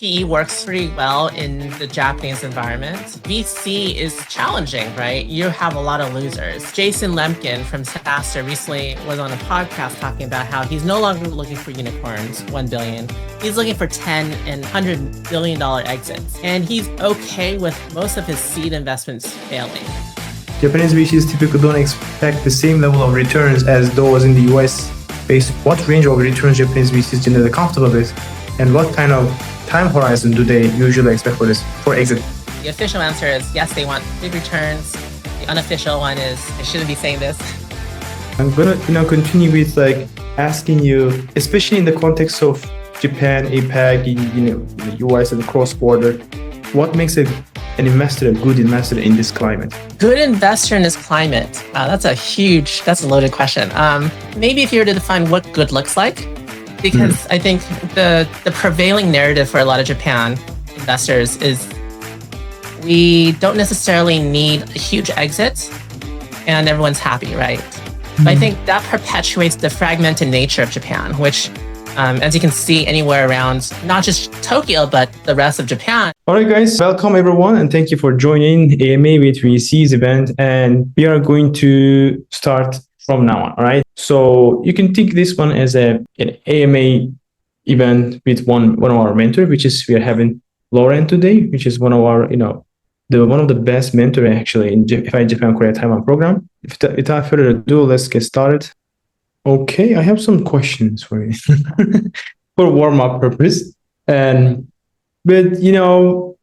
PE works pretty well in the Japanese environment. VC is challenging, right? You have a lot of losers. Jason Lemkin from SaaStr recently was on a podcast talking about how he's no longer looking for unicorns, 1 billion. He's looking for 10 and $100 billion exits. And he's okay with most of his seed investments failing. Japanese VCs typically don't expect the same level of returns as those in the US. Based what range of returns Japanese VCs generally comfortable with, and what kind of time horizon do they usually expect for exit? The official answer is yes, they want big returns. The unofficial one is I shouldn't be saying this. I'm gonna continue with asking you, especially in the context of Japan, APAC, the US and cross-border, what makes an investor a good investor in this climate? Good investor in this climate. That's a loaded question. Maybe if you were to define what good looks like, because I think the prevailing narrative for a lot of Japan investors is we don't necessarily need a huge exit and everyone's happy, right? But I think that perpetuates the fragmented nature of Japan, which as you can see anywhere around, not just Tokyo, but the rest of Japan. All right, guys, welcome everyone, and thank you for joining AMA with VCs event. And we are going to start from now on, all right? So you can think this one as an AMA event with one of our mentors, which is we are having Lauren today, which is one of our, one of the best mentor actually in Japan, Korea, Taiwan program. Without further ado, let's get started. Okay, I have some questions for you for warm-up purpose. But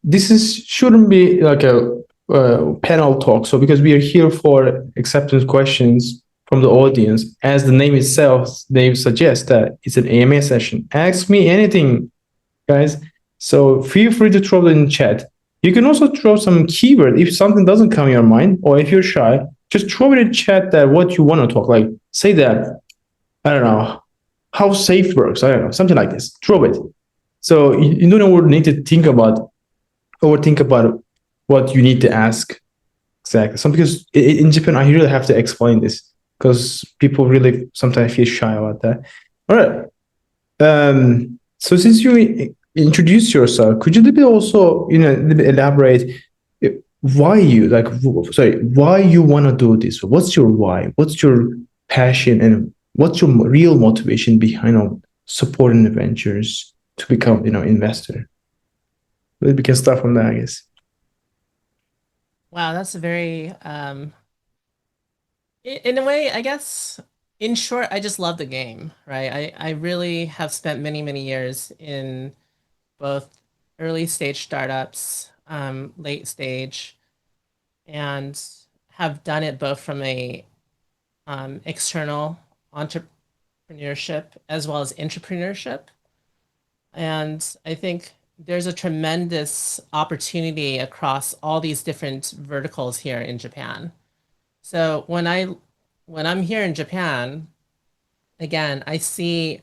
this shouldn't be like a panel talk. So because we are here for acceptance questions from the audience, as the name suggests that it's an AMA session. Ask me anything, guys. So feel free to throw it in the chat. You can also throw some keyword if something doesn't come in your mind, or if you're shy, just throw it in chat that what you want to talk. Like say that, I don't know, how safe works. I don't know, something like this. Throw it. So you don't need to overthink about what you need to ask exactly. So because in Japan, I really have to explain this because people really sometimes feel shy about that. All right. So since you introduced yourself, could you also elaborate why you want to do this? What's your why? What's your passion, and what's your real motivation behind supporting the ventures to become investor? We can start from there, I guess. Wow, that's a very in a way, I guess, in short, I just love the game, right? I really have spent many, many years in both early stage startups, late stage, and have done it both from a external entrepreneurship as well as entrepreneurship. And I think there's a tremendous opportunity across all these different verticals here in Japan. So when I'm here in Japan, again, I see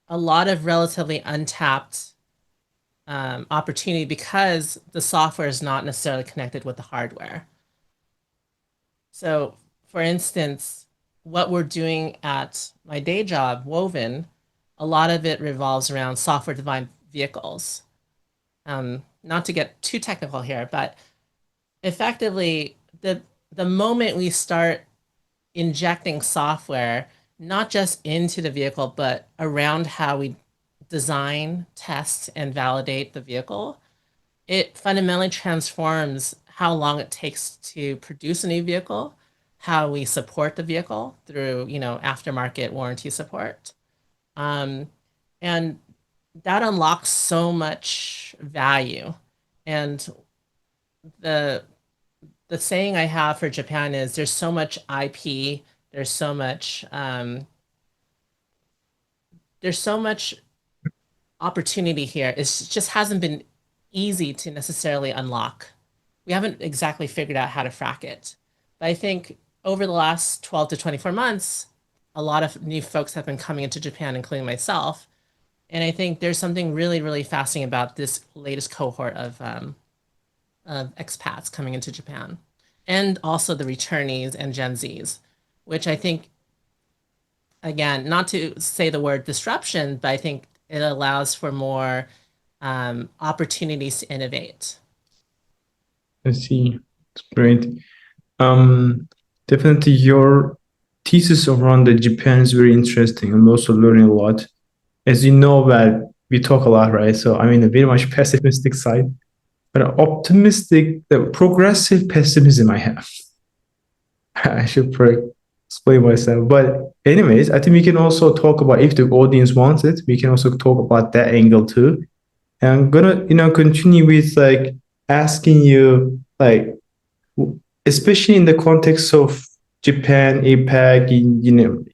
a lot of relatively untapped opportunity because the software is not necessarily connected with the hardware. So for instance, what we're doing at my day job, Woven, a lot of it revolves around software-defined vehicles. Not to get too technical here, but effectively, the moment we start injecting software, not just into the vehicle, but around how we design, test, and validate the vehicle, it fundamentally transforms how long it takes to produce a new vehicle, how we support the vehicle through, aftermarket warranty support. And that unlocks so much value. And the saying I have for Japan is there's so much IP, there's so much opportunity here. It just hasn't been easy to necessarily unlock. We haven't exactly figured out how to frack it. But I think over the last 12 to 24 months, a lot of new folks have been coming into Japan, including myself. And I think there's something really, really fascinating about this latest cohort of expats coming into Japan, and also the returnees and Gen Zs, which I think, again, not to say the word disruption, but I think it allows for more opportunities to innovate. I see. It's great. Um, Definitely your thesis around the Japan is very interesting. I'm also learning a lot. As you know that we talk a lot, right? So I'm in a very much pessimistic side, but optimistic, the progressive pessimism I have. I should explain myself. But anyways, I think we can also talk about if the audience wants it, we can also talk about that angle too. And I'm gonna, continue with like asking you like especially in the context of Japan, APAC,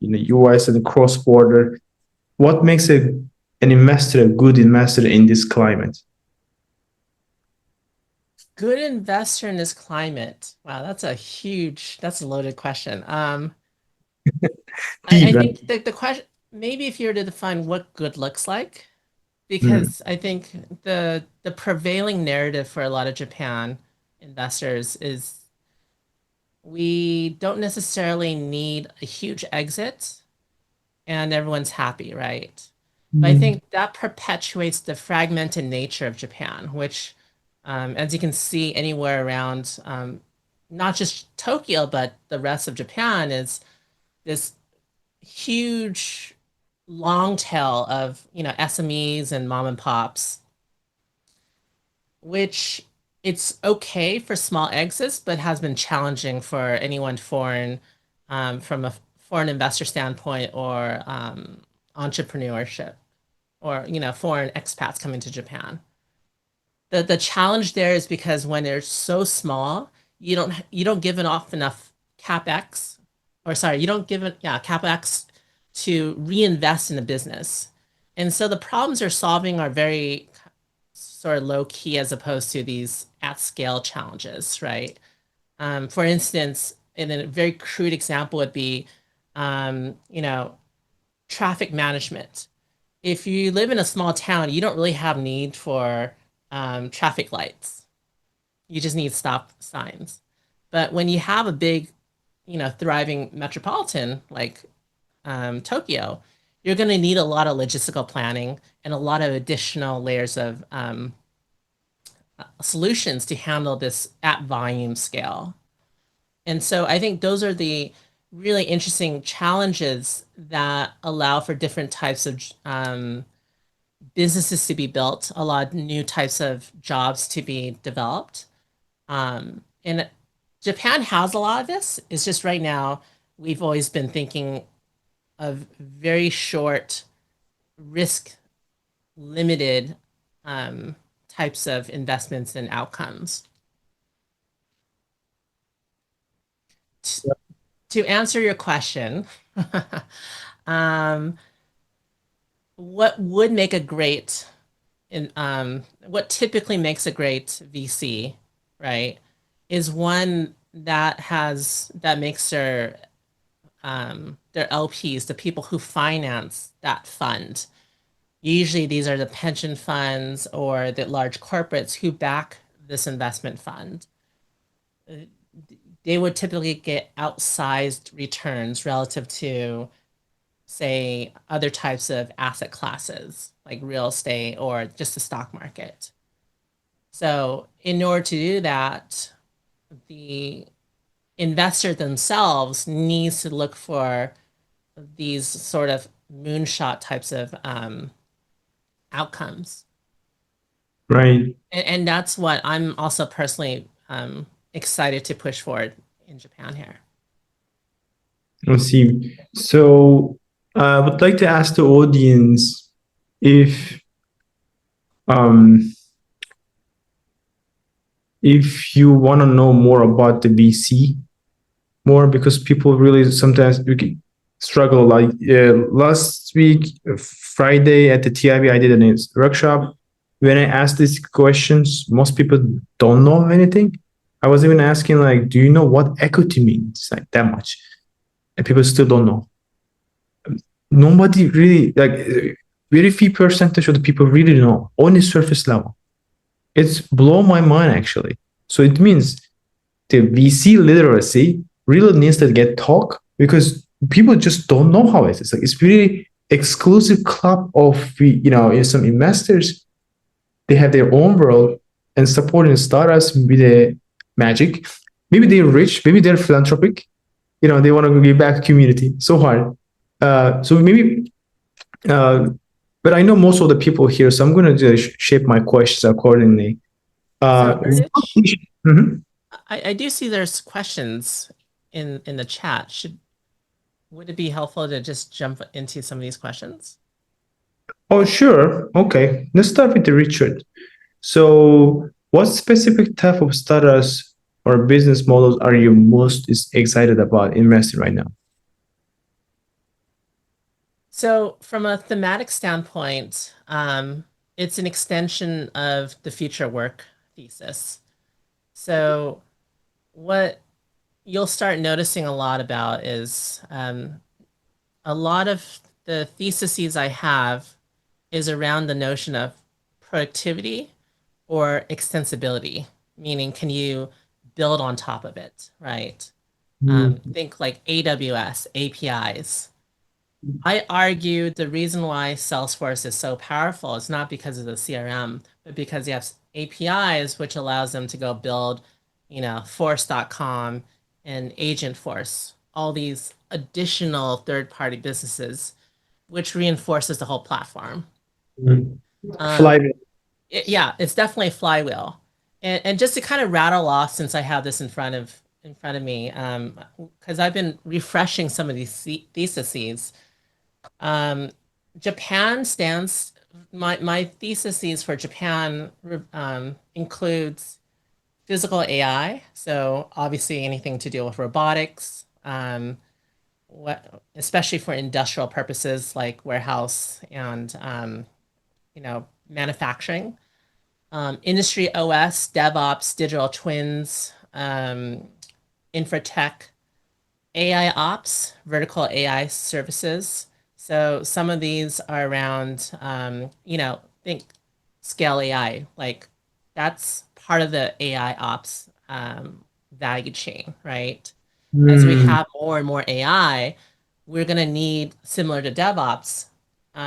US and cross border, what makes an investor a good investor in this climate? Good investor in this climate. Wow, that's a loaded question. I Deep, right? think the question, maybe if you were to define what good looks like, Mm. because I think the prevailing narrative for a lot of Japan investors is we don't necessarily need a huge exit and everyone's happy, right? But I Mm. think that perpetuates the fragmented nature of Japan, which, as you can see anywhere around, not just Tokyo, but the rest of Japan, is this huge long tail of, SMEs and mom and pops, which it's okay for small exits, but has been challenging for anyone foreign, from a foreign investor standpoint or entrepreneurship or foreign expats coming to Japan. The challenge there is because when they're so small, you don't give it off enough capex, or sorry, you don't give it yeah capex to reinvest in the business, and so the problems they're solving are very sort of low key as opposed to these at scale challenges, right? For instance, in a very crude example would be, um, you know, traffic management. If you live in a small town, you don't really have need for traffic lights. You just need stop signs. But when you have a big, thriving metropolitan like Tokyo, you're going to need a lot of logistical planning and a lot of additional layers of solutions to handle this at volume scale. And so I think those are the really interesting challenges that allow for different types of businesses to be built, a lot of new types of jobs to be developed. And Japan has a lot of this. It's just right now we've always been thinking of very short, risk limited um, types of investments and outcomes. T- to answer your question, um, what would make a great in what typically makes a great VC, right, is one that makes their LPs, the people who finance that fund. Usually these are the pension funds or the large corporates who back this investment fund. They would typically get outsized returns relative to, say, other types of asset classes like real estate or just the stock market. So, in order to do that, the investor themselves needs to look for these sort of moonshot types of outcomes. Right. And that's what I'm also personally excited to push forward in Japan here. I see. So I would like to ask the audience if um, if you want to know more about the VC more, because people really sometimes struggle. Like last week, Friday at the TIB, I did a workshop. When I asked these questions, most people don't know anything. I was even asking like, do you know what equity means? Like that much, and people still don't know. Nobody really like very few percentage of the people really know, only surface level. It's blow my mind actually. So it means the VC literacy really needs to get talk because people just don't know how it is. Like it's really exclusive club of some investors. they have their own world, and supporting startups with a magic. Maybe they're rich, maybe they're philanthropic. They want to give back to community. So hard. So maybe, uh, but I know most of the people here, so I'm going to just shape my questions accordingly. So Erdich, Mhm. I do see there's questions in the chat. Would it be helpful to just jump into some of these questions? Oh, sure. Okay. Let's start with the Richard. So, what specific type of startups or business models are you most excited about investing right now? So from a thematic standpoint, it's an extension of the future work thesis. So what you'll start noticing a lot about is a lot of the theses I have is around the notion of productivity or extensibility, meaning can you build on top of it, right? Mm, Think like AWS, APIs. I argue the reason why Salesforce is so powerful is not because of the CRM, but because you have APIs, which allows them to go build, Force.com and Agentforce, all these additional third-party businesses, which reinforces the whole platform. mm. Um, Flywheel. yeah, it's definitely a flywheel. And just to kind of rattle off, since I have this in front of me, because I've been refreshing some of these theses. Um, Japan stands. My theses for Japan includes physical AI, so obviously anything to do with robotics, especially for industrial purposes like warehouse and manufacturing. Industry OS, DevOps, digital twins, infratech, AI ops, vertical AI services. So some of these are around, think scale AI, like that's part of the AI ops value chain, right? As we Mm, have more and more AI, we're going to need, similar to DevOps,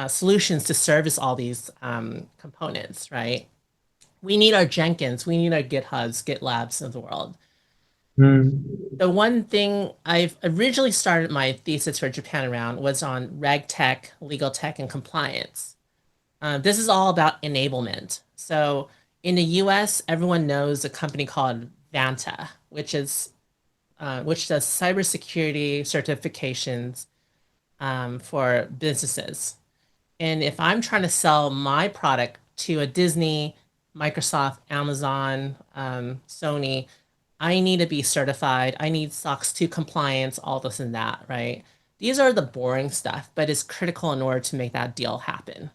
solutions to service all these components, right? We need our Jenkins, we need our GitHubs, GitLabs of the world. mm, The one thing I've originally started my thesis for Japan around was on reg tech, legal tech, and compliance. This is all about enablement. So in the US, everyone knows a company called Vanta, which does cybersecurity certifications for businesses. And if I'm trying to sell my product to a Disney, Microsoft, Amazon, Sony, I need to be certified. I need SOX 2 compliance, all this and that, right? These are the boring stuff, but it's critical in order to make that deal happen.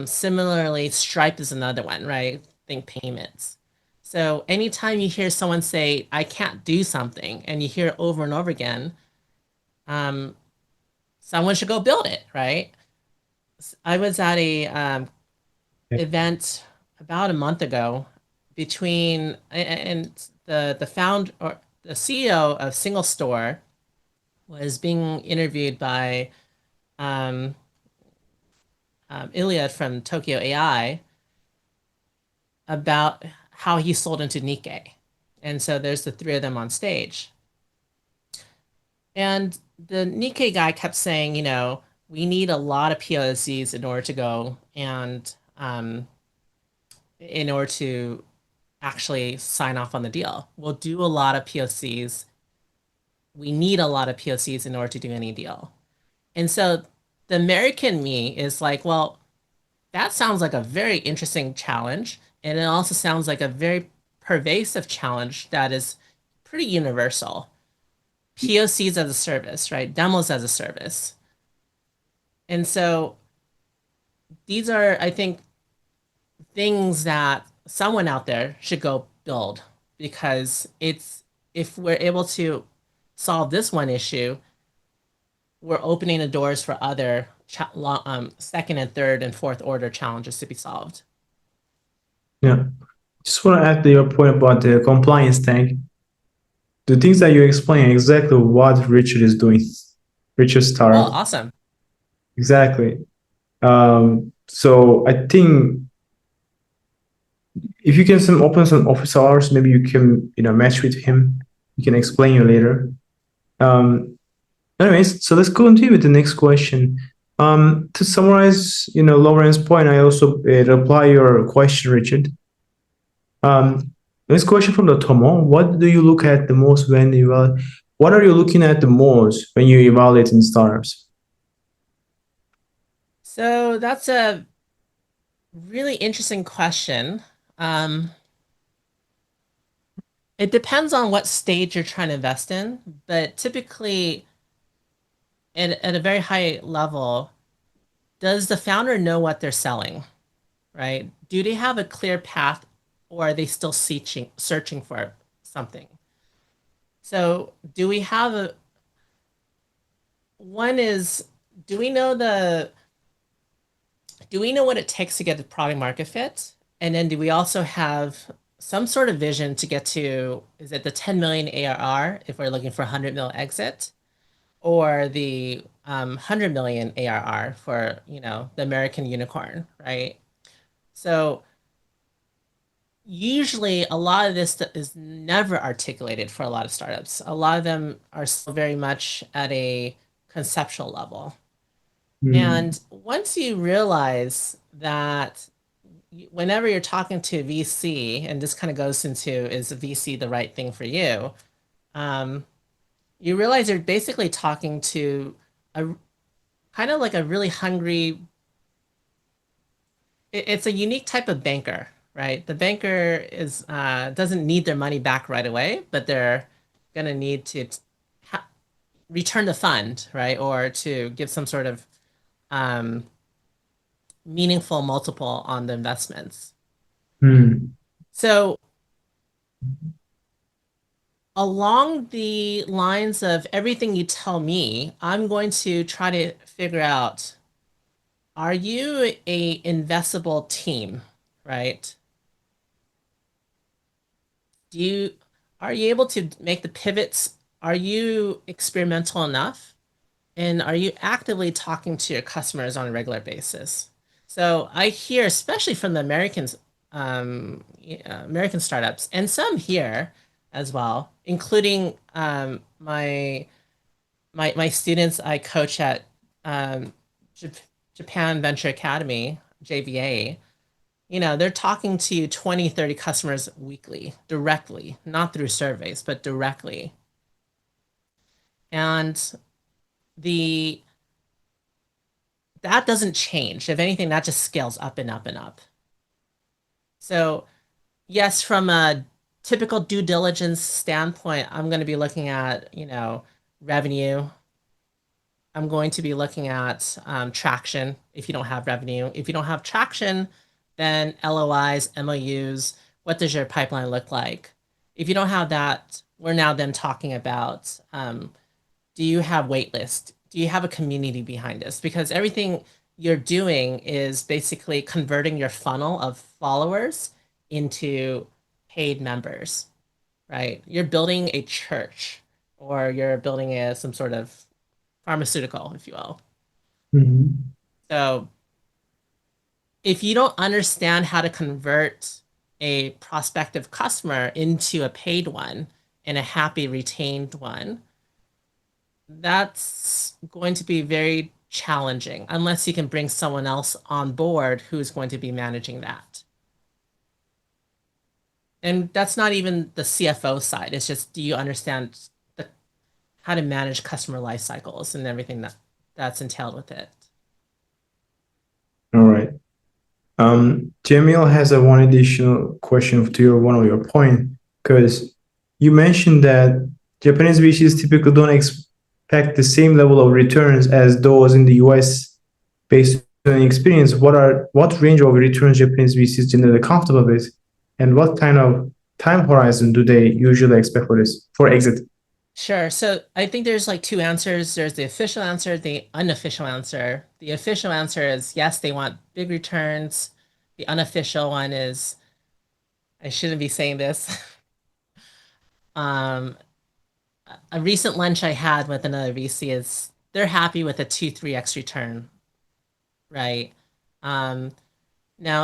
Similarly, Stripe is another one, right? Think payments. So anytime you hear someone say, I can't do something, and you hear it over and over again, um, someone should go build it, right? I was at a event about a month ago between and the found or the CEO of Single Store was being interviewed by um, Iliad from Tokyo AI about how he sold into Nikkei. And so there's the three of them on stage. And the Nikkei guy kept saying, we need a lot of POCs in order to go and in order to actually sign off on the deal. We'll do a lot of POCs. We need a lot of POCs in order to do any deal. And so the American me is like, well, that sounds like a very interesting challenge. And it also sounds like a very pervasive challenge that is pretty universal. POCs as a service, right? Demos as a service. And so these are, I think, things that someone out there should go build because it's if we're able to solve this one issue, we're opening the doors for other second and third and fourth order challenges to be solved. yeah. Just want to add to your point about the compliance tank. The things that you explain exactly what Richard is doing. Richard Oh, startup. awesome. Exactly. So I think if you can open some office hours, maybe you can match with him. You can explain you later. Um, Anyways, so let's continue with the next question. To summarize, Lauren's point, I also reply your question, Richard. Next question from the Tomo. What do you look at the most when you what are you looking at the most when you evaluate in startups? So that's a really interesting question. Um, it depends on what stage you're trying to invest in, but typically at a very high level, does the founder know what they're selling, right? Do they have a clear path or are they still searching for something? So do we have a one is do we know the do we know what it takes to get the product market fit? And then do we also have some sort of vision to get to, is it the 10 million ARR if we're looking for 100 mil exit, or the 100 million ARR for, the American unicorn, right? So usually a lot of this is never articulated for a lot of startups. A lot of them are still very much at a conceptual level. Hmm. And once you realize that whenever you're talking to a VC, and this kind of goes into is a VC the right thing for you? Um, you realize you're basically talking to a kind of like a really hungry, it's a unique type of banker, right? The banker is doesn't need their money back right away, but they're gonna need to return the fund, right? Or to give some sort of um, meaningful multiple on the investments. Hmm. So along the lines of everything you tell me, I'm going to try to figure out, are you a investable team, right? Do you are you able to make the pivots? Are you experimental enough? And are you actively talking to your customers on a regular basis? So I hear, especially from the Americans, American startups, and some here as well, including my students I coach at um, Jap- Japan Venture Academy, JVA. They're talking to 20, 30 customers weekly, directly, not through surveys, but directly. And the that doesn't change. If anything, that just scales up and up and up. So yes, from a typical due diligence standpoint, I'm going to be looking at, revenue. I'm going to be looking at traction if you don't have revenue. If you don't have traction, then LOIs, MOUs, what does your pipeline look like? If you don't have that, we're now then talking about do you have waitlist? Do you have a community behind this? Because everything you're doing is basically converting your funnel of followers into paid members, right? You're building a church or you're building some sort of pharmaceutical, if you will. Mhm. So if you don't understand how to convert a prospective customer into a paid one and a happy retained one, that's going to be very challenging unless you can bring someone else on board who's going to be managing that. And that's not even the CFO side. It's just, do you understand the, how to manage customer life cycles and everything that's entailed with it? All right. Jamil has a one additional question to your one of your point, because you mentioned that Japanese VCs typically don't expect the same level of returns as those in the US based on experience. What range of returns Japanese VCs generally comfortable with, and what kind of time horizon do they usually expect for this for exit? Sure. So I think there's like two answers. There's the official answer, the unofficial answer. The official answer is yes, they want big returns. The unofficial one is, I shouldn't be saying this. Um, a recent lunch I had with another VC is they're happy with a 2, 3x return, right? Um, now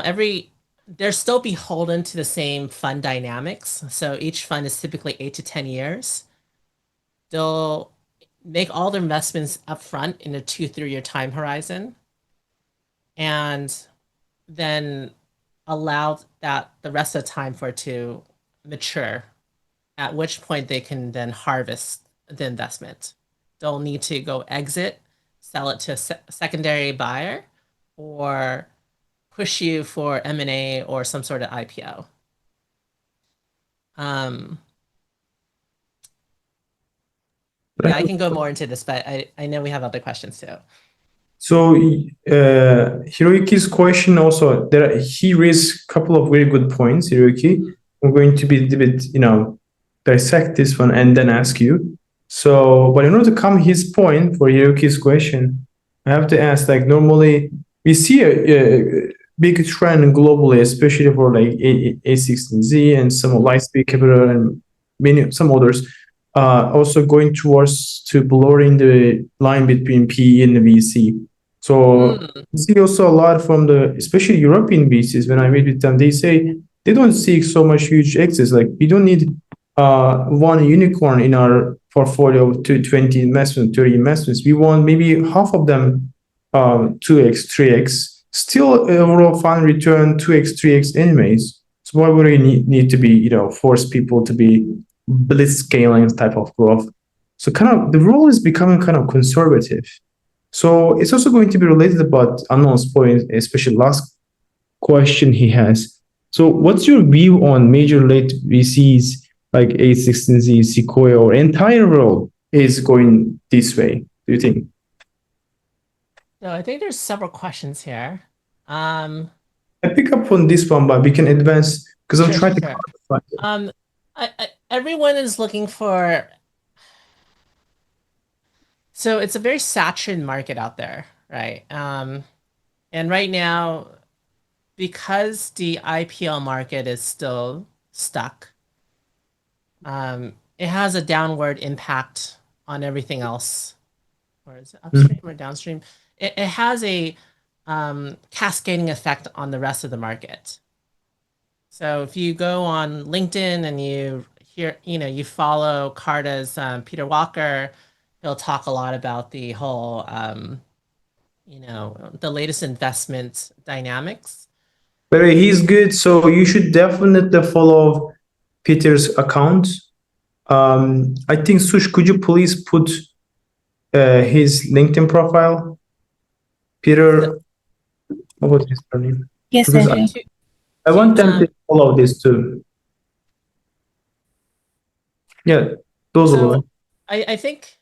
they're still beholden to the same fund dynamics. So each fund is typically 8 to 10 years. They'll make all their investments upfront in a 2 3 year time horizon, and then allow that the rest of the time for it to mature, at which point they can then harvest the investment. They'll need to go exit, sell it to a secondary buyer, or push you for M&A or some sort of IPO. Um, yeah, I can go more into this, but I know we have other questions too. So Hiroyuki's question also there he raised a couple of very good points, Hiroyuki. I'm going to be a bit, dissect this one and then ask you. So, but in order to come his point for Hiroyuki's question, I have to ask like normally we see a big trend globally, especially for like A16Z and some Lightspeed Capital and many some others also going towards to blurring the line between PE and the VC. So Mm. you see also a lot from the, especially European VCs, when I meet with them, they say they don't seek so much huge exits. Like we don't need one unicorn in our portfolio to 20 investments, 30 investments. We want maybe half of them 2x, 3x. Still overall fund return 2x, 3x anyways. So why would we need to be, force people to be blitz scaling type of growth? So kind of the role is becoming kind of conservative. So it's also going to be related about Unknown's point, especially last question he has. So what's your view on major late VCs like A16Z, Sequoia, or entire world is going this way? Do you think? So I think there's several questions here. Um, I pick up on this one, but we can advance because I'm sure, trying sure, to sure. clarify. Everyone is looking for, so it's a very saturated market out there, right? And right now, because the IPO market is still stuck, it has a downward impact on everything else. Or is it upstream Mhm. or downstream? It has a cascading effect on the rest of the market. So if you go on LinkedIn and you hear, you follow Carta's Peter Walker, he'll talk a lot about the whole, the latest investment dynamics. But he's good, so you should definitely follow Peter's account. I think Sush, could you please put his LinkedIn profile? So, Peter, what was his name? Yes, I Because so do. I want them to follow this too. Yeah, those are the. so I think,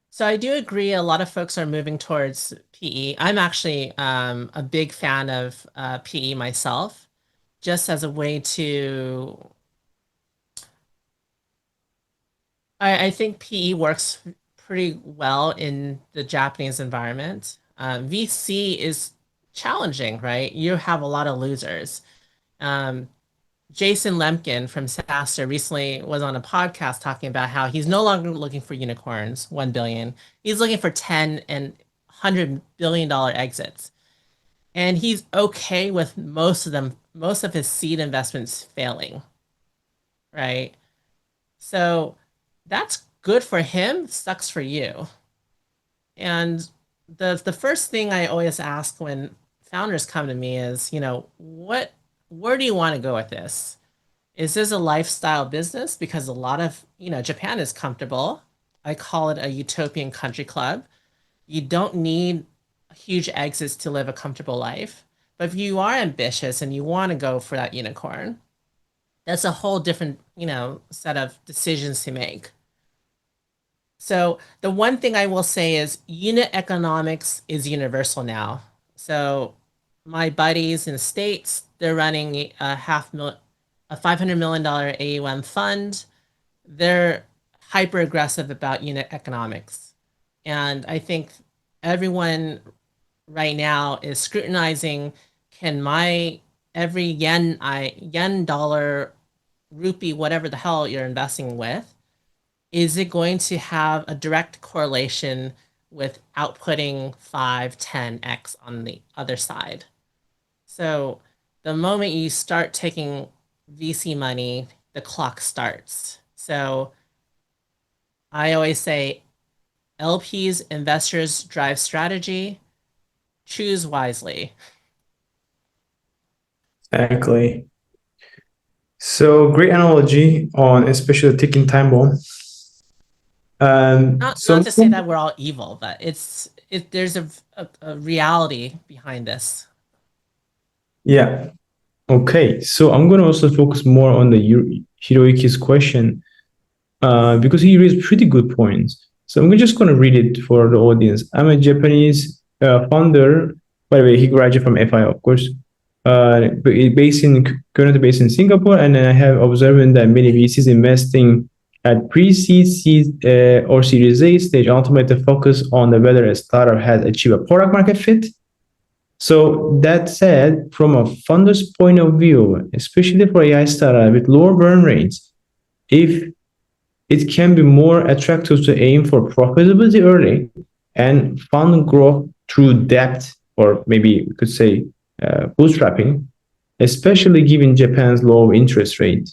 so I do agree a lot of folks are moving towards PE. I'm actually a big fan of PE myself, just as a way to, I think PE works pretty well in the Japanese environment. VC is challenging, right? You have a lot of losers. Um, Jason Lemkin from SaaStr recently was on a podcast talking about how he's no longer looking for unicorns, 1 billion. He's looking for 10 and $100 billion exits. And he's okay with most of them, most of his seed investments failing, right? So that's good for him, sucks for you. And the first thing I always ask when founders come to me is, where do you want to go with this? Is this a lifestyle business? Because a lot of, Japan is comfortable. I call it a utopian country club. You don't need huge exits to live a comfortable life. But if you are ambitious and you want to go for that unicorn, that's a whole different, set of decisions to make. So the one thing I will say is unit economics is universal now. So my buddies in the States, they're running a $500 million AUM fund. They're hyper aggressive about unit economics. And I think everyone right now is scrutinizing, can my every yen dollar rupee, whatever the hell you're investing with, is it going to have a direct correlation with outputting 5, 10x on the other side? So the moment you start taking VC money, the clock starts. So I always say LPs, investors drive strategy, choose wisely. Exactly. So great analogy on especially ticking time bomb. Not So to say that we're all evil, but there's a reality behind this. yeah, okay. So I'm gonna also focus more on the Hiroyuki's question because he raised pretty good points. So I'm just gonna read it for the audience. I'm a Japanese founder. By the way, he graduated from FI, of course. Currently based in Singapore, and I have observed that many VCs investing at pre-seed, seed, or Series A stage ultimately focus on the whether a startup has achieved a product market fit. So that said, from a funder's point of view, especially for AI startup with lower burn rates, if it can be more attractive to aim for profitability early and fund growth through debt, or maybe we could say bootstrapping, especially given Japan's low interest rate.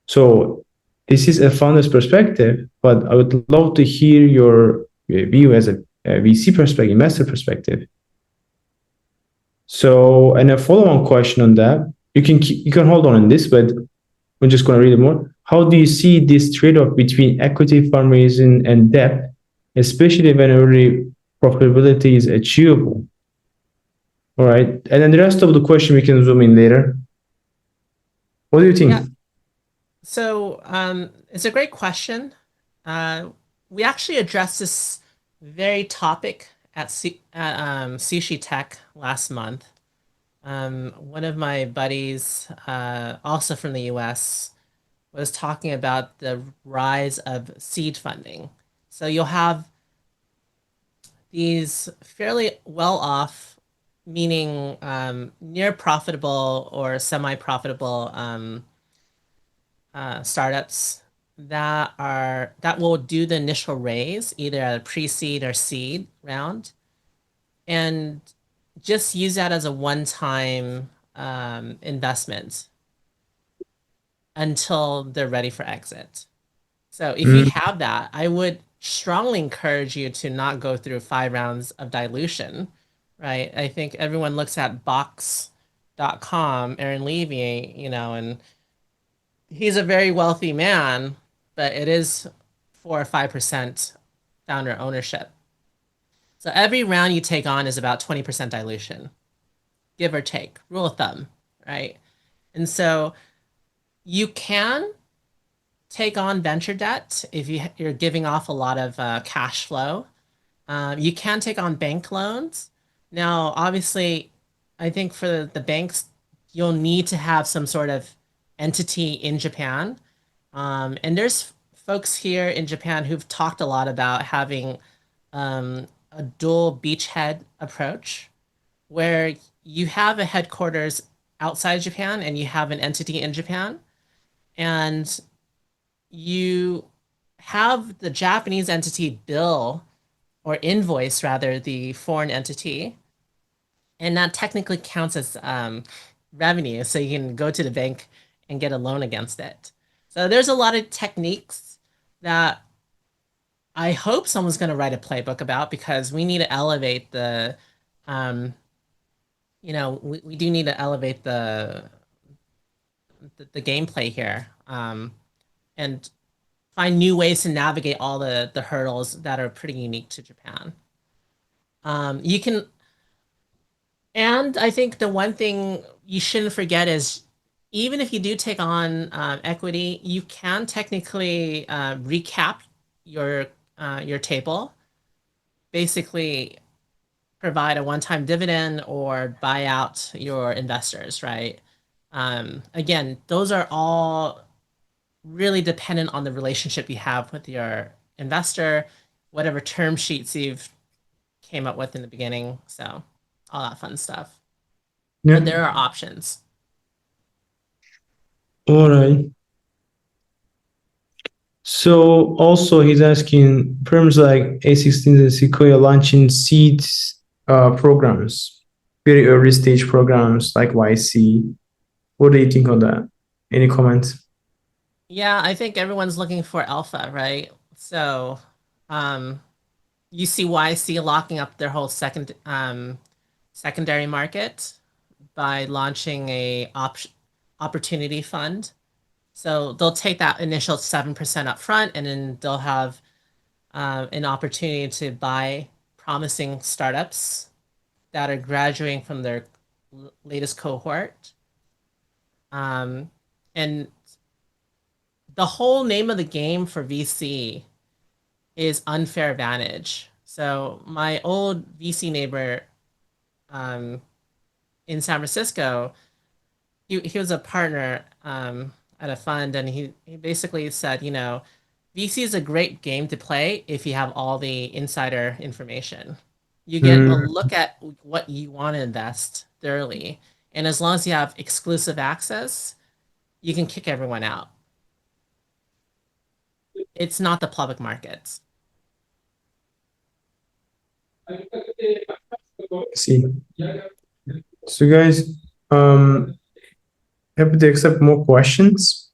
So this is a founder's perspective, but I would love to hear your view as a VC perspective, investor perspective. So, and a follow-on question on that, you can hold on this, but we're just going to read it more. How do you see this trade-off between equity fundraising and debt, especially when early profitability is achievable? All right, and then the rest of the question we can zoom in later. What do you Yeah. think? So it's a great question. We actually addressed this very topic at Sushi Tech last month. One of my buddies, also from the US, was talking about the rise of seed funding. So you'll have these fairly well off, meaning near profitable or semi profitable startups that will do the initial raise either at a pre-seed or seed round and just use that as a one-time investment until they're ready for exit. So if you Mm, have that, I would strongly encourage you to not go through 5 rounds of dilution, right? I think everyone looks at Box.com, Aaron Levy, and he's a very wealthy man, but it is 4 or 5% founder ownership. So every round you take on is about 20% dilution, give or take, rule of thumb, right? And so you can take on venture debt if you're giving off a lot of cash flow. You can take on bank loans. Now, obviously, I think for the banks, you'll need to have some sort of entity in Japan. And there's folks here in Japan who've talked a lot about having a dual beachhead approach where you have a headquarters outside Japan and you have an entity in Japan. And you have the Japanese entity bill or invoice rather the foreign entity, and that technically counts as revenue. So you can go to the bank and get a loan against it. So there's a lot of techniques that I hope someone's going to write a playbook about because we need to elevate um, we do need to elevate the gameplay here and find new ways to navigate all the hurdles that are pretty unique to Japan. You can, and I think the one thing you shouldn't forget is even if you do take on equity, you can technically recap your table, basically provide a one-time dividend or buy out your investors, right? Again, those are all really dependent on the relationship you have with your investor, whatever term sheets you've came up with in the beginning. So all that fun stuff. yeah. But there are options. All right. So also he's asking firms like A16 and Sequoia launching seeds programs very early stage programs like YC. What do you think on that? Any comments? Yeah, I think everyone's looking for alpha, right? So, um, you see YC locking up their whole secondary market by launching a opportunity fund. So they'll take that initial 7% up front, and then they'll have an opportunity to buy promising startups that are graduating from their latest cohort. Um, and the whole name of the game for VC is unfair advantage. So my old VC neighbor um, in San Francisco, he was a partner at a fund, and he basically said, VC is a great game to play if you have all the insider information. You get a Mm, look at what you want to invest thoroughly, and as long as you have exclusive access, you can kick everyone out. It's not the public markets. see. So guys, um, happy to accept more questions.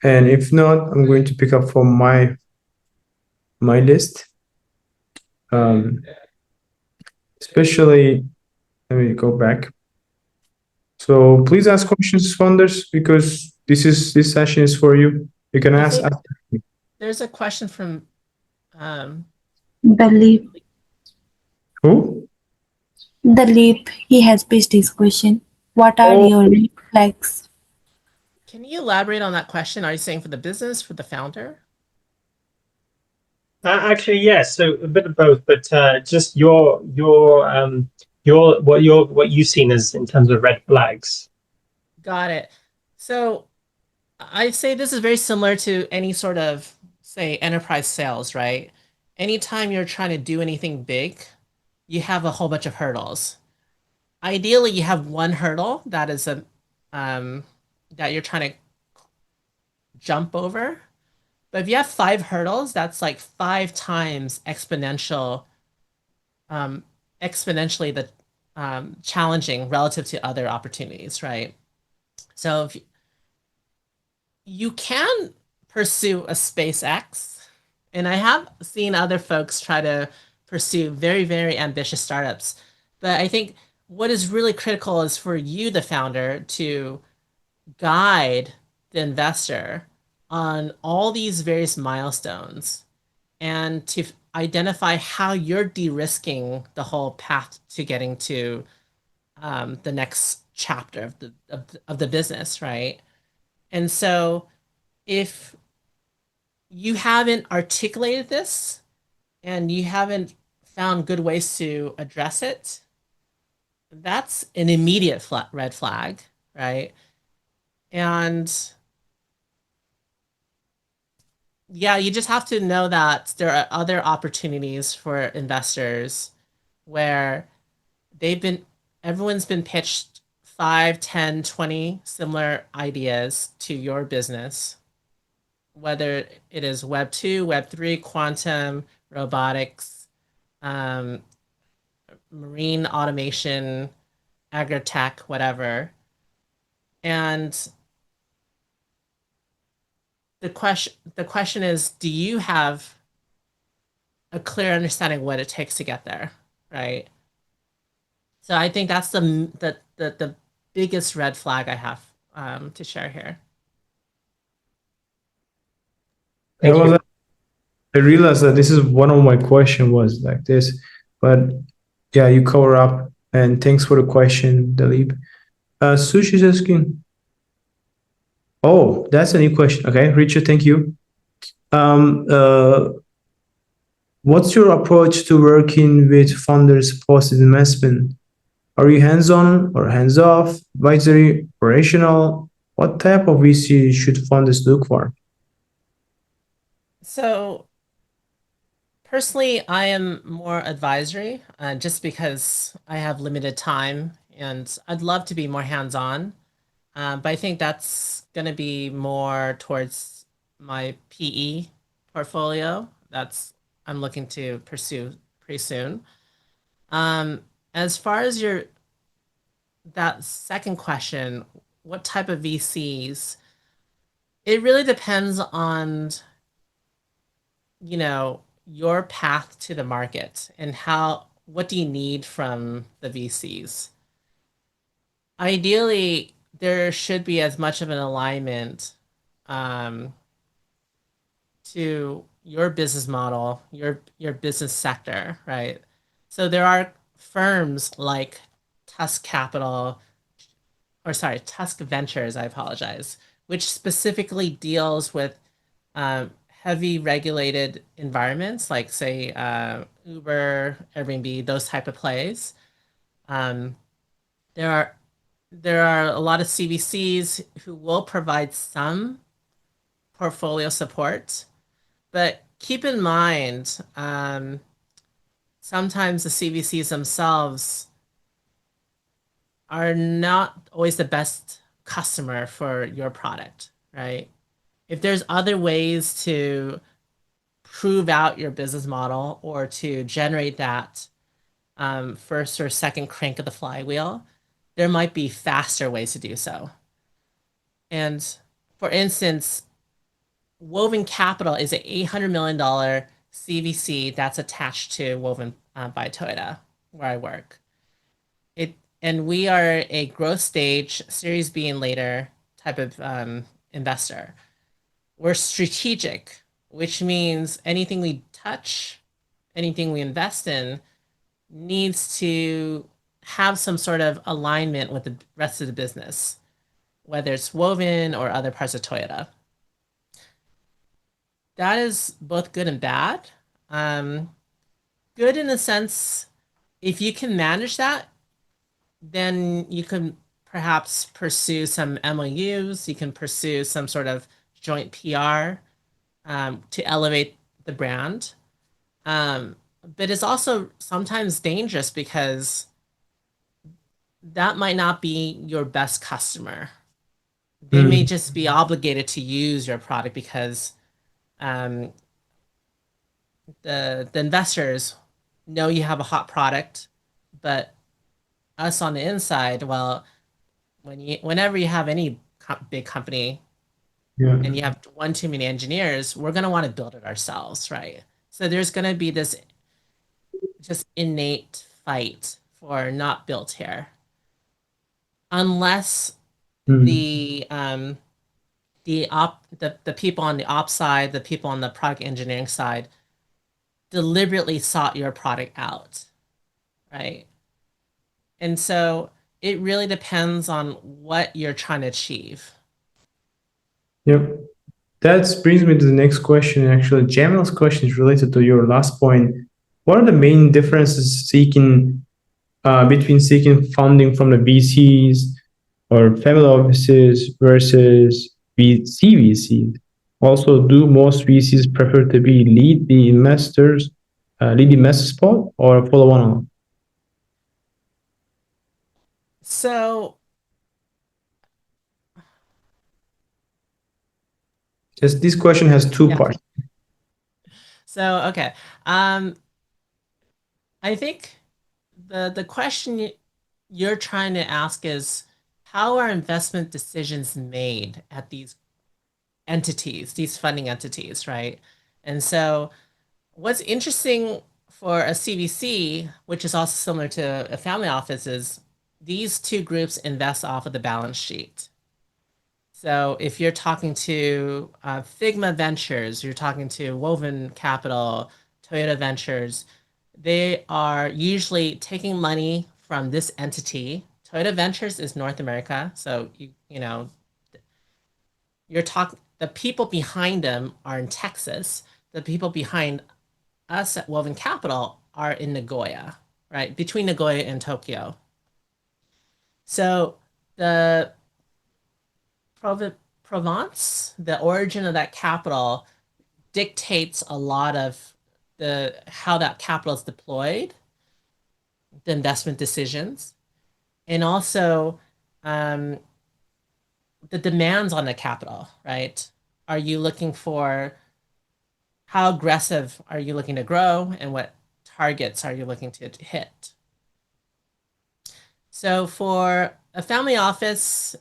And if not, I'm going to pick up from my list. Um, especially, let me go back. So please ask questions, founders, because this session is for you. You can I ask. think there's a question from um, The leap, Who? the leap, he has placed his question. What are Oh, your red flags? can you elaborate on that question? Are you saying for the business, for the founder? Actually, yes. So a bit of both, but just what you've seen as in terms of red flags. Got it. So I'd say this is very similar to any sort of, say, enterprise sales, right? Anytime you're trying to do anything big, you have a whole bunch of hurdles. Ideally, you have one hurdle that is a that you're trying to jump over. But if you have five hurdles, that's like five times um, exponentially the challenging relative to other opportunities, right? So if you can pursue a SpaceX, and I have seen other folks try to pursue very, very ambitious startups. But I think what is really critical is for you, the founder, to guide the investor on all these various milestones and to identify how you're de-risking the whole path to getting to the next chapter of the business, right? And so if you haven't articulated this and you haven't found good ways to address it, that's an immediate red flag, right? And yeah, you just have to know that there are other opportunities for investors where they've been, everyone's been pitched 5, 10, 20 similar ideas to your business, whether it is Web 2, Web 3, quantum, robotics, um, marine automation, agri-tech, whatever. And the question is, do you have a clear understanding of what it takes to get there, right? So I think that's the biggest red flag I have to share here. that Thank was. you. I realized that this is one of my question was like this, but yeah, you cover up. And thanks for the question, Dalip. Sushi's asking. Oh, that's a new question. Okay, Richard, thank you. Um, uh, what's your approach to working with funders post investment? Are you hands-on or hands-off, advisory, operational? What type of VC should funders look for? So personally, I am more advisory, just because I have limited time and I'd love to be more hands-on. But I think that's going to be more towards my PE portfolio. That's I'm looking to pursue pretty soon. Um, as far as that second question, what type of VCs? It really depends on, your path to the market and what do you need from the VCs? Ideally, there should be as much of an alignment um, to your business model, your business sector, right? So there are firms like Tusk Capital, or sorry, Tusk Ventures, I apologize, which specifically deals with heavy regulated environments like say Uber, Airbnb, those type of plays. Um, there are there are a lot of CVCs who will provide some portfolio support, but keep in mind, sometimes the CVCs themselves are not always the best customer for your product, right? If there's other ways to prove out your business model or to generate that first or second crank of the flywheel, there might be faster ways to do so. And for instance, Woven Capital is an $800 million CVC that's attached to Woven by Toyota, where I work. And we are a growth stage, Series B and later type of investor. We're strategic, which means anything we touch, anything we invest in, needs to have some sort of alignment with the rest of the business, whether it's Woven or other parts of Toyota. That is both good and bad. Good in the sense, if you can manage that, then you can perhaps pursue some MOUs, you can pursue some sort of joint PR to elevate the brand. But it's also sometimes dangerous because that might not be your best customer. They may just be obligated to use your product because um, the investors know you have a hot product, but us on the inside, well, whenever you have any big company Yeah. and you have one too many engineers, we're gonna want to build it ourselves, right? So there's gonna be this just innate fight for not built here, unless Mm. the people on the ops side, the people on the product engineering side, deliberately sought your product out, right? And so it really depends on what you're trying to achieve. Yep. That brings me to the next question. Actually, Jamal's question is related to your last point. What are the main differences between seeking funding from the VCs or family offices versus CVCs? Also, do most VCs prefer to be lead investor spot or follow on? So Just this question has two yeah. parts. So okay. Um, I think the question you're trying to ask is how are investment decisions made at these entities, these funding entities, right? And so what's interesting for a CVC, which is also similar to a family office, is these two groups invest off of the balance sheet. So if you're talking to Figma Ventures, you're talking to Woven Capital, Toyota Ventures, they are usually taking money from this entity. Toyota Ventures is North America, so the people behind them are in Texas. The people behind us at Woven Capital are in Nagoya, right? Between Nagoya and Tokyo. So the Provence, the origin of that capital, dictates a lot of the how that capital is deployed, the investment decisions, and also um, the demands on the capital, right? Are you looking for how aggressive are you looking to grow and what targets are you looking to hit? So for a family office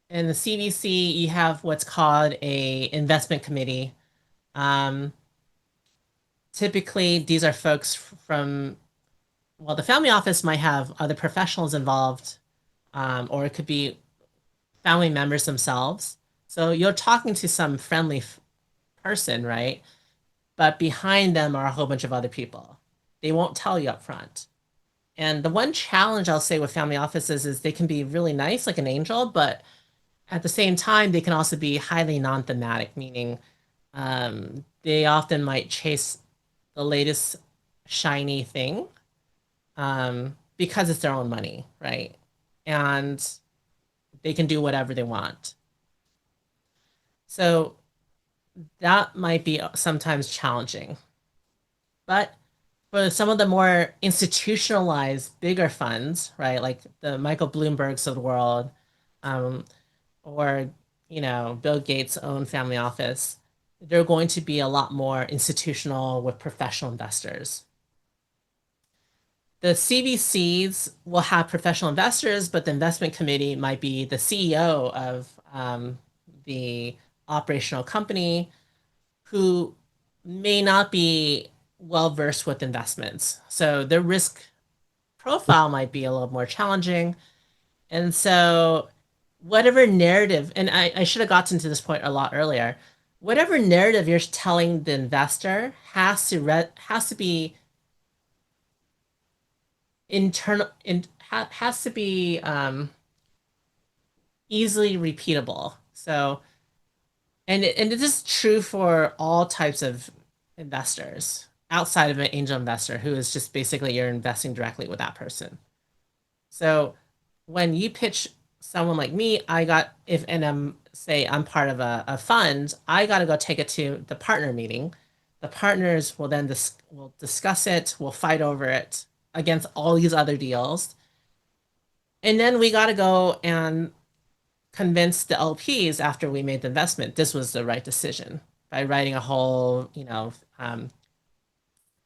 in the CVC, you have what's called a investment committee. Um, Typically, these are folks from, well, the family office might have other professionals involved, or it could be family members themselves. So you're talking to some friendly person, right? But behind them are a whole bunch of other people. They won't tell you up front. And the one challenge I'll say with family offices is they can be really nice, like an angel, but at the same time, they can also be highly non-thematic, meaning they often might chase the latest shiny thing because it's their own money, right? And they can do whatever they want. So that might be sometimes challenging. But for some of the more institutionalized, bigger funds, right, like the Michael Bloombergs of the world, um, or Bill Gates' own family office, they're going to be a lot more institutional with professional investors. The CVCs will have professional investors, but the investment committee might be the CEO of the operational company who may not be well versed with investments. So their risk profile might be a little more challenging. And so, whatever narrative, and I should have gotten to this point a lot earlier, whatever narrative you're telling the investor has to be internal has to be easily repeatable. So, and it is true for all types of investors outside of an angel investor who is just basically you're investing directly with that person. So when you pitch someone like me, I got if and I'm say I'm part of a fund, I got to go take it to the partner meeting. The partners will then will discuss it, will fight over it against all these other deals. And then we got to go and convince the LPs after we made the investment this was the right decision by writing a whole,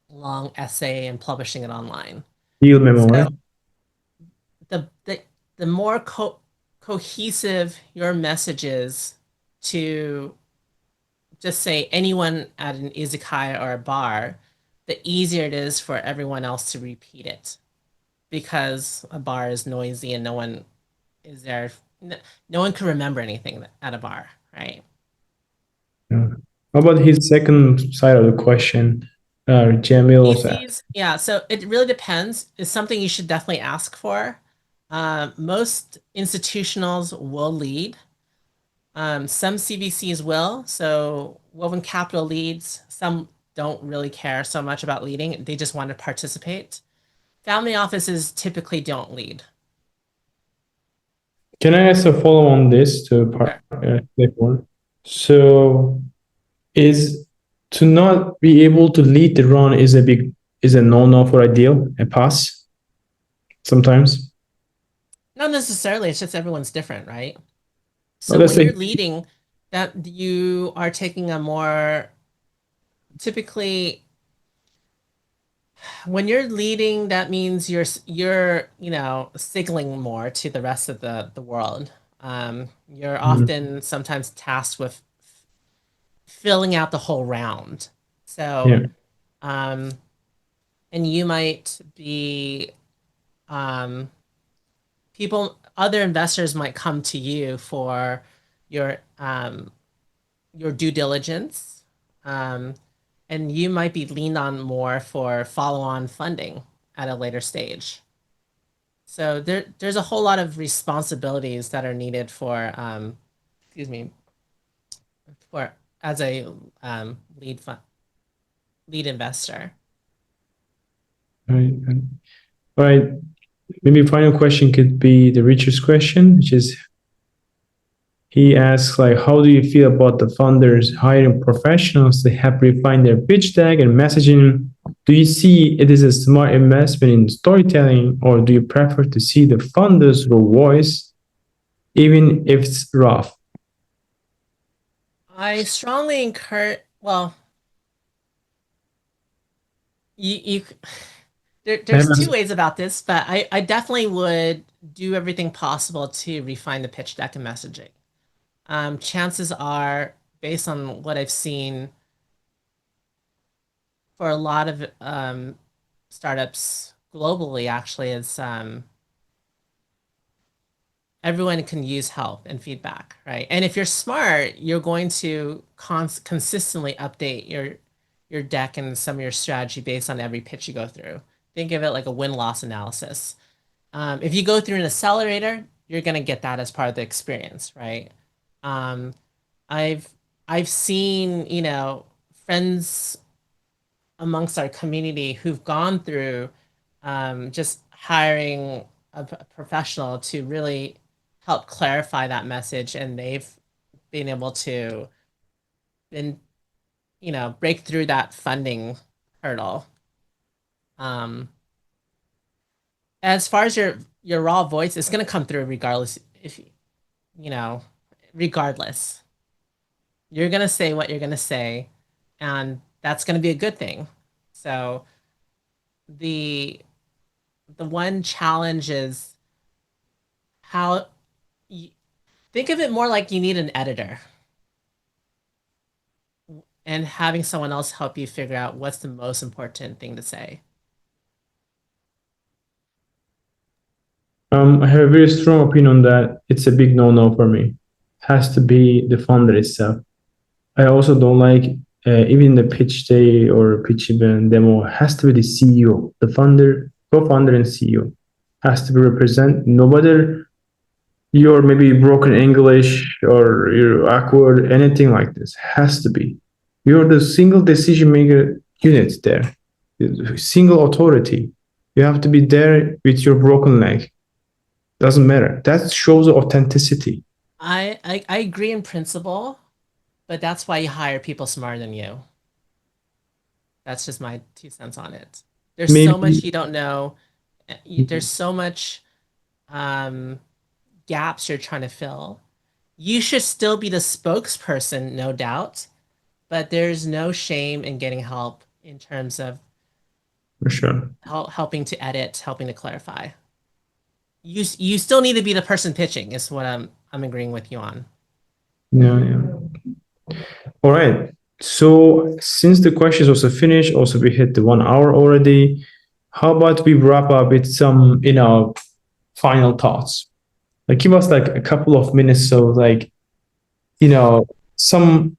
long essay and publishing it online. Deal memo, So right? the the the more cohesive your message is to just say anyone at an izakaya or a bar, the easier it is for everyone else to repeat it because a bar is noisy and no one is there. No one can remember anything at a bar, right? Yeah. How about his second side of the question? Jamil also asked. VCs, yeah. So it really depends. It's something you should definitely ask for. Most institutionals will lead. Some CVCs will. So Woven Capital leads. Some don't really care so much about leading. They just want to participate. Family offices typically don't lead. Can I ask a follow on this to Sure. click one? So is to not be able to lead the run is a no-no for ideal, a pass sometimes. Not necessarily. It's just everyone's different, right? But So let's when say you're leading, that you are taking a more typically when you're leading, that means you're signaling more to the rest of the world. You're Mhm. often sometimes tasked with filling out the whole round. So, Yeah. um, and you might be other investors might come to you for your your due diligence, um, and you might be leaned on more for follow-on funding at a later stage. So there's a whole lot of responsibilities that are needed for, excuse me, for as a lead investor. Right. All right. Maybe final question could be the Richard's question, which is he asks like, how do you feel about the funders hiring professionals to help refine their pitch deck and messaging? Do you see it as a smart investment in storytelling, or do you prefer to see the funders' raw voice, even if it's rough? I strongly encourage. Well, you there's two ways about this, but I definitely would do everything possible to refine the pitch deck and messaging. Chances are, based on what I've seen for a lot of startups globally, actually, is everyone can use help and feedback, right? And if you're smart, you're going to consistently update your deck and some of your strategy based on every pitch you go through. Think of it like a win-loss analysis. If you go through an accelerator, you're going to get that as part of the experience, right? Um, I've I've seen, friends amongst our community who've gone through just hiring a professional to really help clarify that message, and they've been able to then, break through that funding hurdle. As far as your raw voice, it's going to come through regardless. If you know regardless, you're going to say what you're going to say, and that's going to be a good thing. So the one challenge is how you think of it more like you need an editor and having someone else help you figure out what's the most important thing to say. I have a very strong opinion that it's a big no-no for me. Has to be the founder itself. I also don't like even the pitch day or pitch event demo has to be the CEO, the founder, co-founder, and CEO has to be represent. No matter your maybe broken English or you're awkward, anything like this has to be. You're the single decision maker unit there, single authority. You have to be there with your broken leg. Doesn't matter. That shows authenticity. I agree in principle, but that's why you hire people smarter than you. That's just my 2 cents on it. There's so much Maybe you don't know. There's so much um, gaps you're trying to fill. You should still be the spokesperson, no doubt, but there's no shame in getting help in terms of for sure. helping to edit, helping to clarify. You still need to be the person pitching, is what I'm agreeing with you on. Yeah, yeah. All right. So since the questions also finished, also we hit the 1 hour already. How about we wrap up with some, final thoughts? Like give us like a couple of minutes so like, some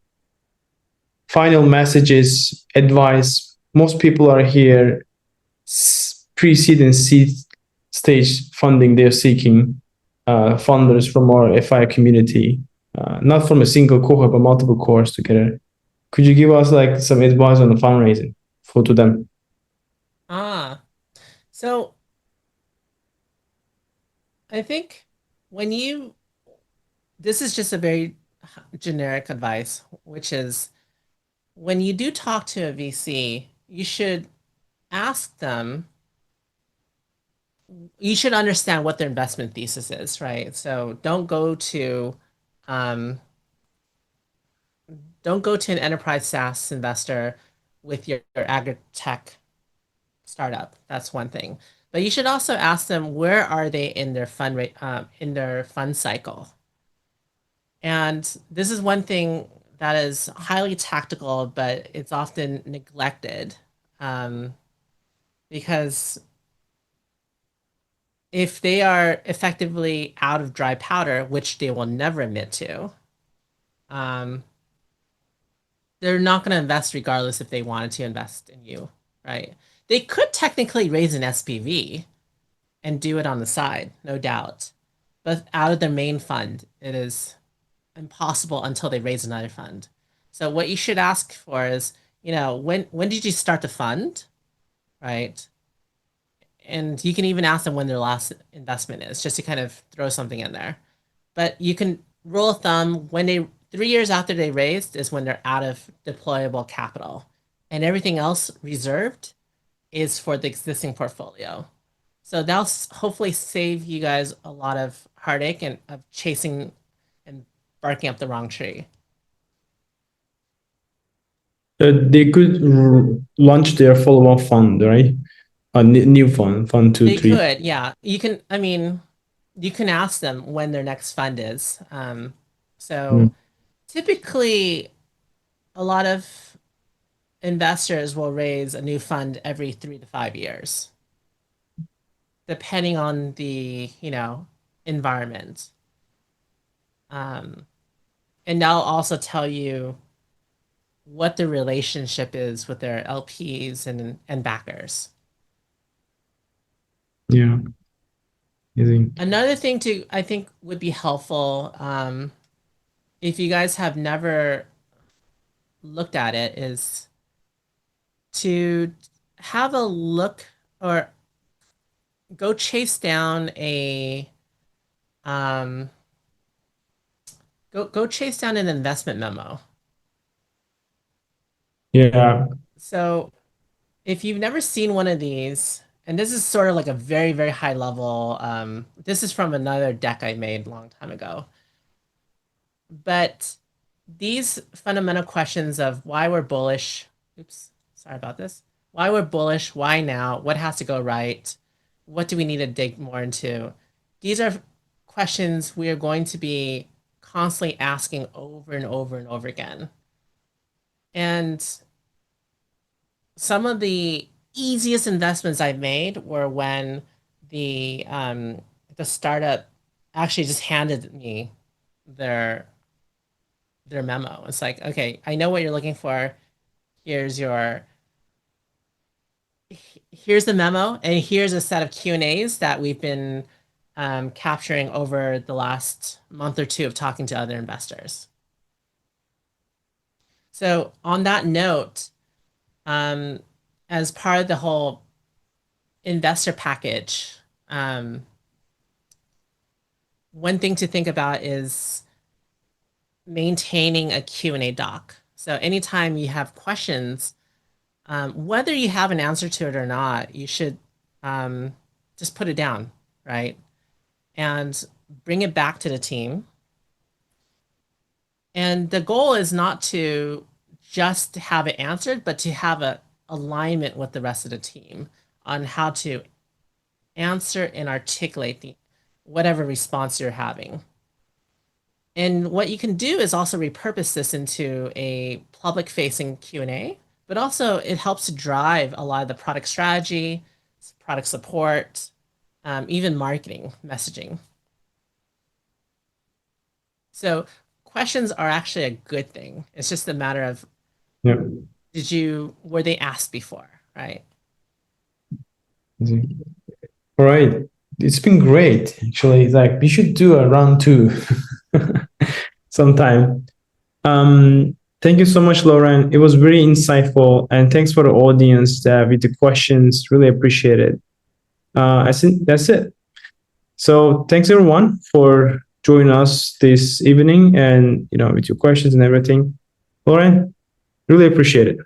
final messages, advice. Most people are here pre-seed and seed stage funding. They're seeking funders from our FI community, not from a single cohort, but multiple cohorts together. Could you give us like some advice on the fundraising for to them? So I think when this is just a very generic advice, which is when you do talk to a VC, you should ask them, you should understand what their investment thesis is, right? So um, don't go to an enterprise SaaS investor with your agri-tech startup. That's one thing. But you should also ask them, where are they in their in their fund cycle? And this is one thing that is highly tactical, but it's often neglected, because if they are effectively out of dry powder, which they will never admit to, um, they're not going to invest regardless if they wanted to invest in you, right? They could technically raise an SPV and do it on the side, no doubt. But out of their main fund, it is impossible until they raise another fund. So what you should ask for is, when did you start the fund, right? And you can even ask them when their last investment is, just to kind of throw something in there. But you can rule of thumb, when they 3 years after they raised is when they're out of deployable capital, and everything else reserved is for the existing portfolio. So that'll hopefully save you guys a lot of heartache and of chasing and barking up the wrong tree. They could launch their follow-on fund, right? A new fund two, They three. could, yeah. You can, I mean, you can ask them when their next fund is. So typically, a lot of investors will raise a new fund every 3 to 5 years, depending on the, environment. And they'll also tell you what the relationship is with their LPs and backers. Yeah. Amazing. Another thing to I think would be helpful, if you guys have never looked at it, is to have a look or go chase down a um, go chase down an investment memo. Yeah. So if you've never seen one of these, and this is sort of like a very, very high level, this is from another deck I made a long time ago. But these fundamental questions of why we're bullish, oops, sorry about this, why we're bullish, why now, what has to go right, what do we need to dig more into? These are questions we are going to be constantly asking over and over and over again. And some of the easiest investments I've made were when the startup actually just handed me their memo. It's like, okay, I know what you're looking for. Here's your here's the memo, and here's a set of Q&As that we've been capturing over the last month or two of talking to other investors. So on that note, as part of the whole investor package, one thing to think about is maintaining a Q&A doc. So anytime you have questions, whether you have an answer to it or not, you should just put it down, right? And bring it back to the team. And the goal is not to just have it answered, but to have a alignment with the rest of the team on how to answer and articulate whatever response you're having. And what you can do is also repurpose this into a public-facing Q&A, but also it helps to drive a lot of the product strategy, product support, even marketing messaging. So questions are actually a good thing. It's just a matter of, were they asked before, right? All right. It's been great, actually. Like, we should do a round two sometime. Thank you so much, Lauren. It was very insightful, and thanks for the audience with the questions. Really appreciate it. I think that's it. So thanks everyone for joining us this evening, and with your questions and everything. Lauren, really appreciate it.